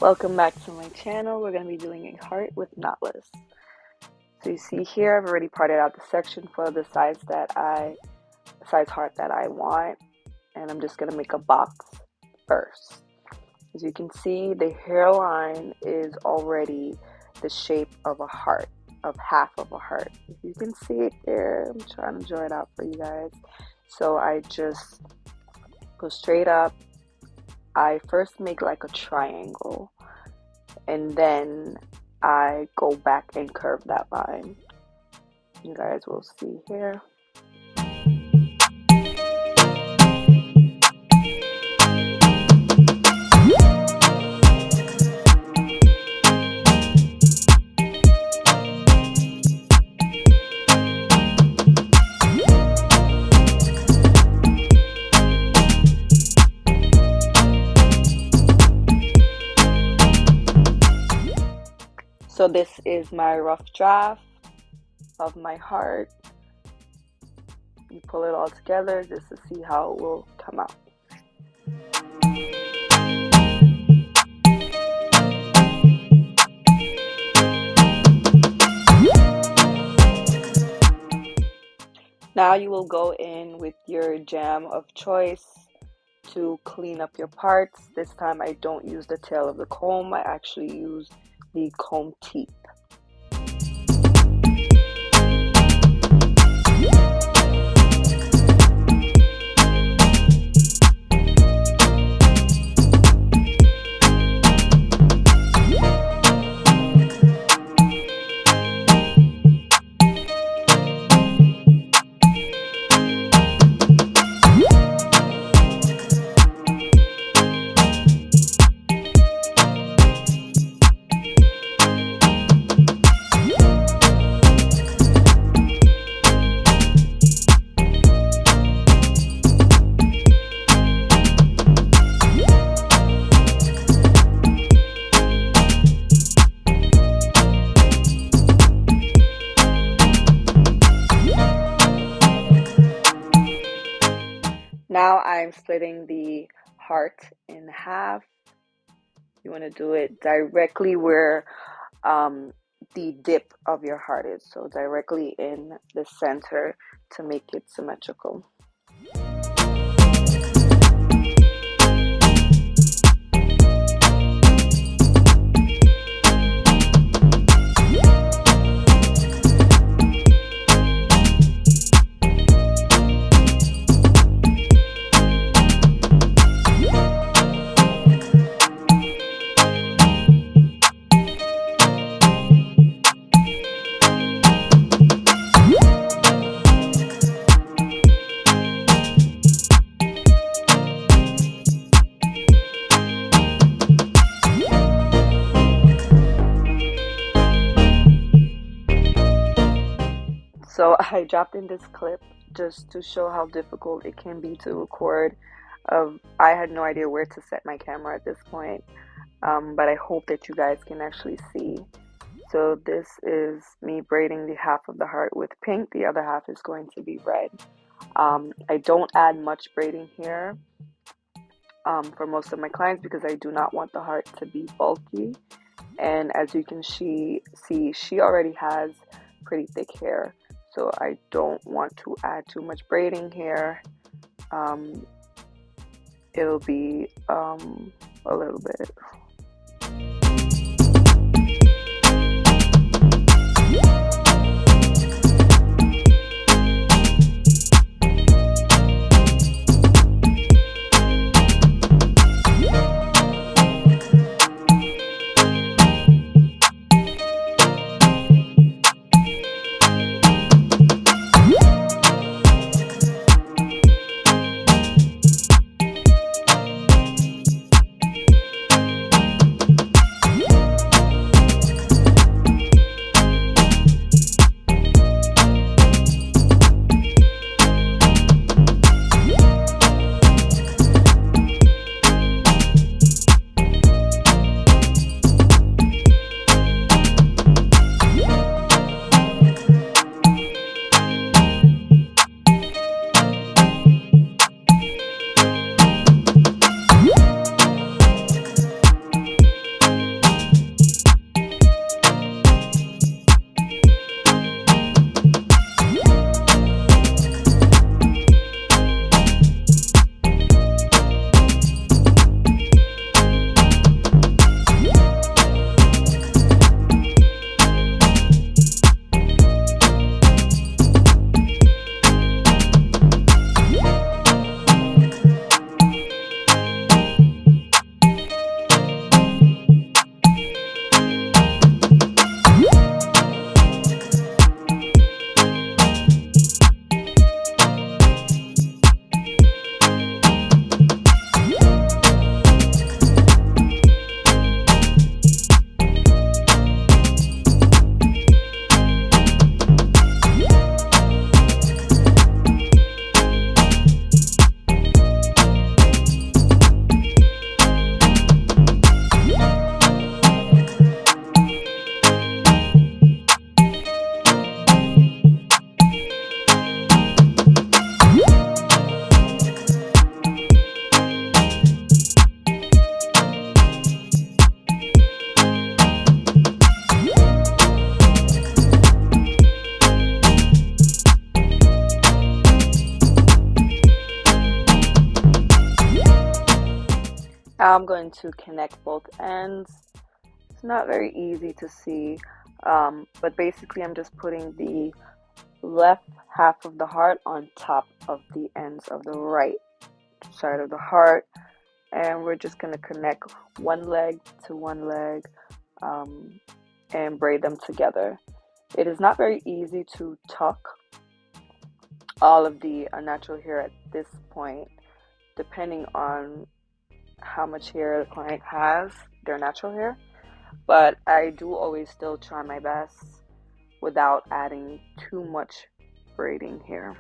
Welcome back to my channel. We're going to be doing a heart with Knotless. So you see here, I've already parted out the section for the size heart that I want, and I'm just going to make a box first. As you can see, the hairline is already the shape of a heart, of half of a heart. If you can see it there, I'm trying to draw it out for you guys. So I just go straight up. I first make like a triangle, and then I go back and curve that line. You guys will see here. So this is my rough draft of my heart. You pull it all together just to see how it will come out. Now you will go in with your jam of choice to clean up your parts. This time I don't use the tail of the comb, I actually use the comb teeth. Now I'm splitting the heart in half. You want to do it directly where the dip of your heart is, so directly in the center to make it symmetrical. So I dropped in this clip just to show how difficult it can be to record. I had no idea where to set my camera at this point, but I hope that you guys can actually see. So this is me braiding the half of the heart with pink, the other half is going to be red. I don't add much braiding here for most of my clients because I do not want the heart to be bulky. And as you can see, she already has pretty thick hair. So I don't want to add too much braiding here. It'll be a little bit. Now I'm going to connect both ends. It's not very easy to see, but basically I'm just putting the left half of the heart on top of the ends of the right side of the heart, and we're just going to connect one leg to one leg and braid them together. It is not very easy to tuck all of the natural hair at this point, depending on how much hair the client has, their natural hair, but I do always still try my best without adding too much braiding here.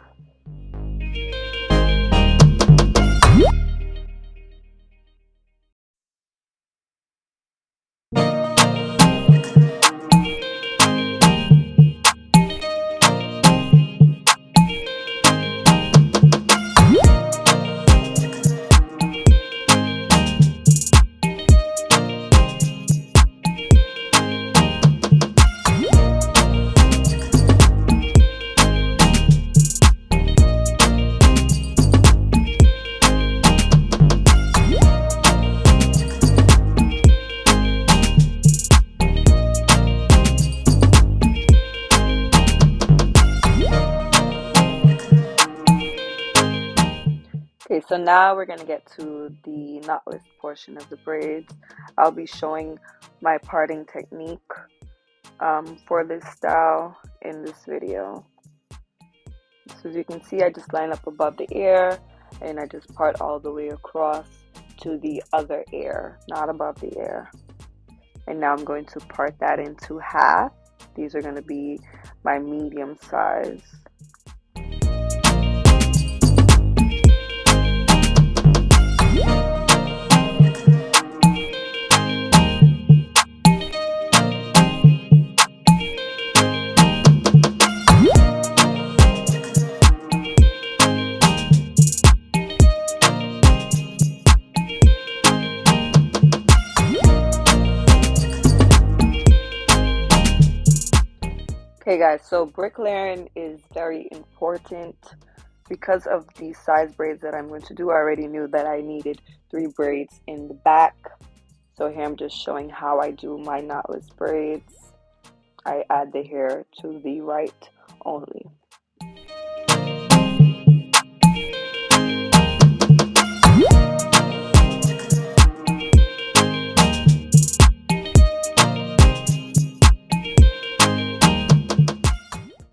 Okay, so now we're going to get to the knotless portion of the braids. I'll be showing my parting technique for this style in this video. So as you can see, I just line up above the ear and I just part all the way across to the other ear, not above the ear. And now I'm going to part that into half. These are going to be my medium size. Okay guys, so bricklayering is very important. Because of the size braids that I'm going to do, I already knew that I needed 3 braids in the back. So here I'm just showing how I do my knotless braids. I add the hair to the right only.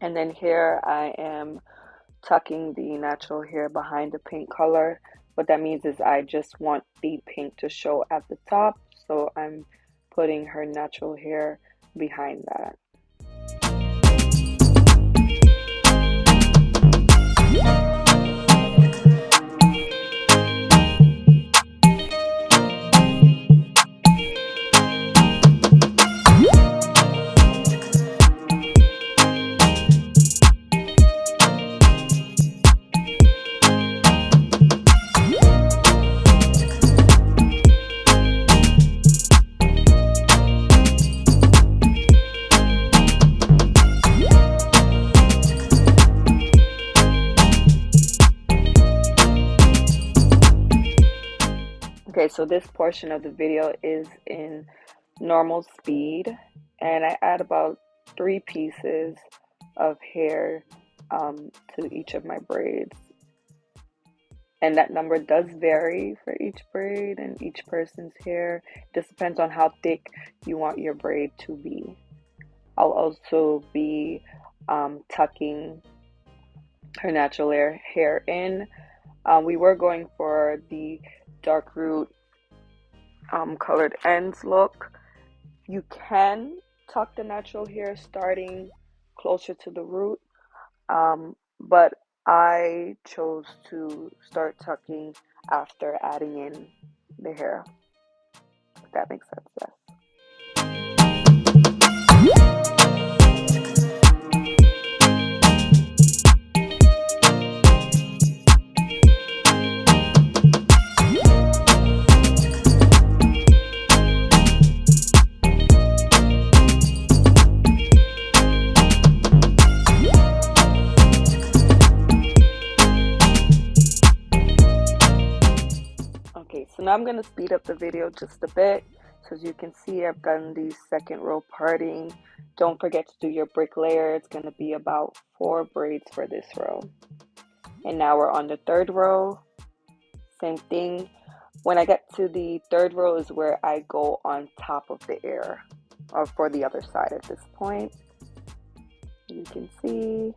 And then here I am tucking the natural hair behind the pink color. What that means is I just want the pink to show at the top, so I'm putting her natural hair behind that. Okay, so this portion of the video is in normal speed, and I add about 3 pieces of hair to each of my braids. And that number does vary for each braid and each person's hair. It just depends on how thick you want your braid to be. I'll also be tucking her natural hair in. We were going for the dark root colored ends look. You can tuck the natural hair starting closer to the root, but I chose to start tucking after adding in the hair, if that makes sense. Yes. so now I'm going to speed up the video just a bit. So as you can see, I've done the second row parting. Don't forget to do your brick layer. It's going to be about 4 braids for this row. And now we're on the third row. Same thing. When I get to the third row is where I go on top of the air, or for the other side at this point. You can see.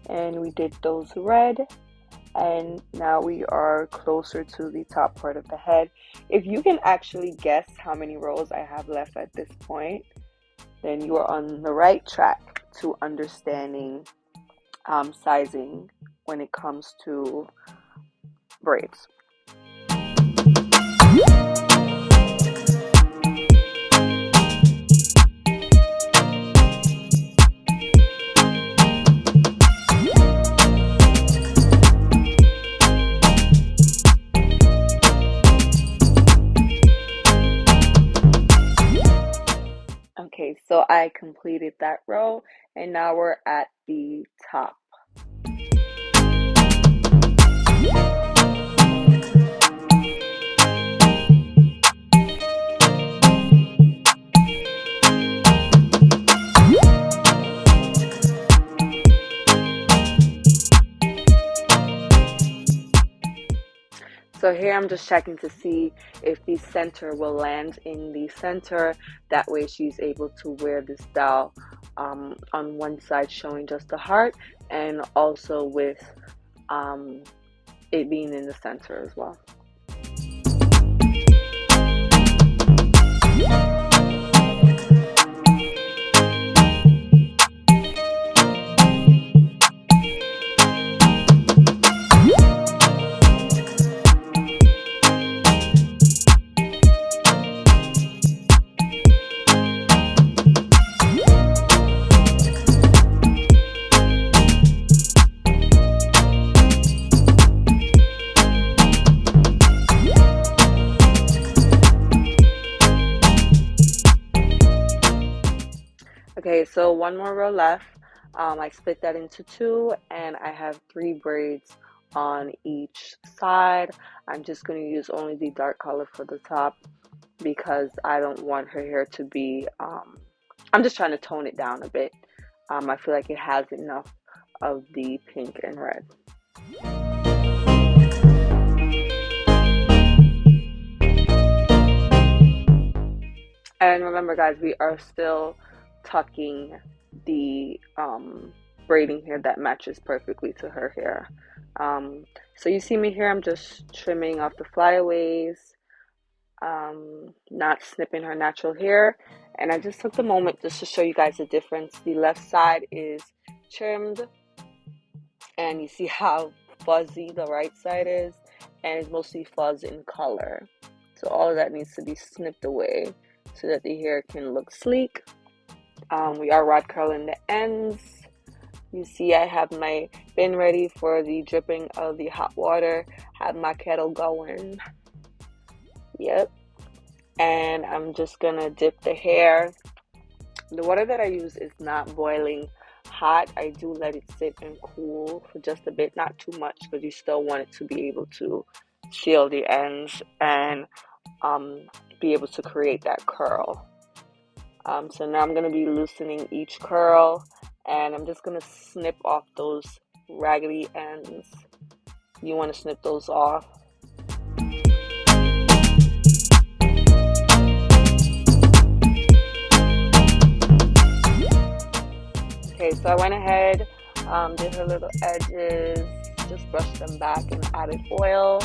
And we did those red. And now we are closer to the top part of the head. If you can actually guess how many rows I have left at this point, then you are on the right track to understanding sizing when it comes to braids. Okay, so I completed that row and now we're at the top. So here I'm just checking to see if the center will land in the center. That way she's able to wear this style on one side showing just the heart, and also with it being in the center as well. Okay, so one more row left. I split that into 2 and I have 3 braids on each side. I'm just going to use only the dark color for the top because I don't want her hair to be, I'm just trying to tone it down a bit. I feel like it has enough of the pink and red. And remember guys, we are still tucking the braiding here that matches perfectly to her hair. So you see me here, I'm just trimming off the flyaways, not snipping her natural hair. And I just took the moment just to show you guys the difference. The left side is trimmed and you see how fuzzy the right side is, and it's mostly fuzz in color. So all of that needs to be snipped away so that the hair can look sleek. We are rod curling the ends. You see I have my bin ready for the dripping of the hot water. Have my kettle going. Yep. And I'm just gonna dip the hair. The water that I use is not boiling hot. I do let it sit and cool for just a bit, not too much, because you still want it to be able to seal the ends and be able to create that curl. So now I'm going to be loosening each curl, and I'm just going to snip off those raggedy ends. You want to snip those off. Okay, so I went ahead, did her little edges, just brushed them back and added oil.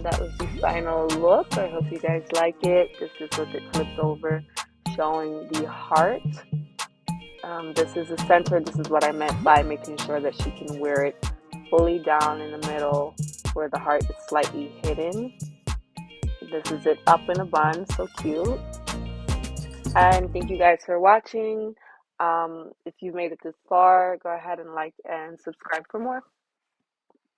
That was the final look. I hope you guys like it. This is what it flipped over, showing the heart. This is the center. This is what I meant by making sure that she can wear it fully down in the middle where the heart is slightly hidden. This is it up in a bun, so cute. And thank you guys for watching. If you made it this far, go ahead and like and subscribe for more.